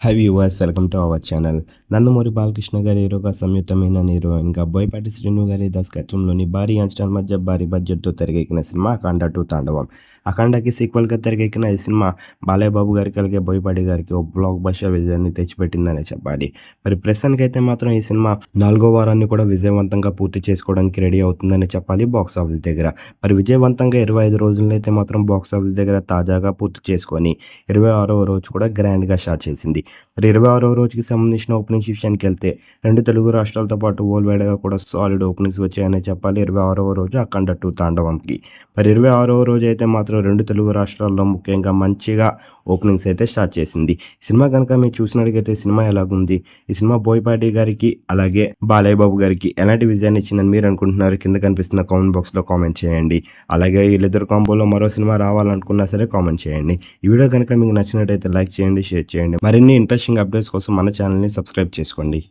High viewers, welcome to our channel. Nandamuri Balakrishna గారి హీరోగా సంయుక్తమైన హీరోయిన్గా బోయపాటి శ్రీను గారి దర్శకత్వంలోని భారీ అంచనాల మధ్య భారీ బడ్జెట్తో తెరకెక్కిన సినిమా అఖండ 2 తాండవం. అఖండకి సీక్వెల్గా తెరకెక్కిన ఈ సినిమా బాలయ్య బాబు గారికి అలాగే బోయపాటి గారికి ఓ బ్లాక్ బస్టర్ విజయాన్ని తెచ్చిపెట్టిందనే చెప్పాలి. మరి ప్రస్తుతానికైతే మాత్రం ఈ సినిమా 4వ వారాన్ని కూడా విజయవంతంగా పూర్తి చేసుకోవడానికి రెడీ అవుతుందని చెప్పాలి బాక్స్ ఆఫీస్ దగ్గర. మరి విజయవంతంగా 25 రోజులను అయితే మాత్రం బాక్స్ ఆఫీస్ దగ్గర తాజాగా పూర్తి చేసుకొని 26వ రోజు కూడా గ్రాండ్గా స్టార్ట్ చేసింది. మరి 26వ రోజుకి సంబంధించిన ఓపెనింగ్స్ విషయానికి వెళ్తే 2 తెలుగు రాష్ట్రాలతో పాటు వరల్డ్ వైడ్గా కూడా సాలిడ్ ఓపెనింగ్స్ వచ్చాయని చెప్పాలి 26వ రోజు అఖండ 2 తాండవంకి. మరి 26వ రోజు అయితే మాత్రం 2 తెలుగు రాష్ట్రాల్లో ముఖ్యంగా మంచిగా ఓపెనింగ్స్ అయితే స్టార్ట్ చేసింది. సినిమా కనుక మీరు చూసినట్టుగైతే సినిమా ఎలాగుంది, ఈ సినిమా బోయపాటి గారికి అలాగే బాలయ్య బాబు గారికి ఎలాంటి విజయాన్ని ఇచ్చిందని మీరు అనుకుంటున్నారు? కింద కనిపిస్తున్న కామెంట్ బాక్స్లో కామెంట్ చేయండి. అలాగే వీళ్ళిద్దరు కాంబోలో మరో సినిమా రావాలనుకున్నా సరే కామెంట్ చేయండి. ఈ వీడియో కనుక మీకు నచ్చినట్టయితే లైక్ చేయండి, షేర్ చేయండి. మరిన్ని ఇంట్రెస్టింగ్ అప్డేట్స్ కోసం మన ఛానల్ని సబ్స్క్రైబ్ చేసుకోండి.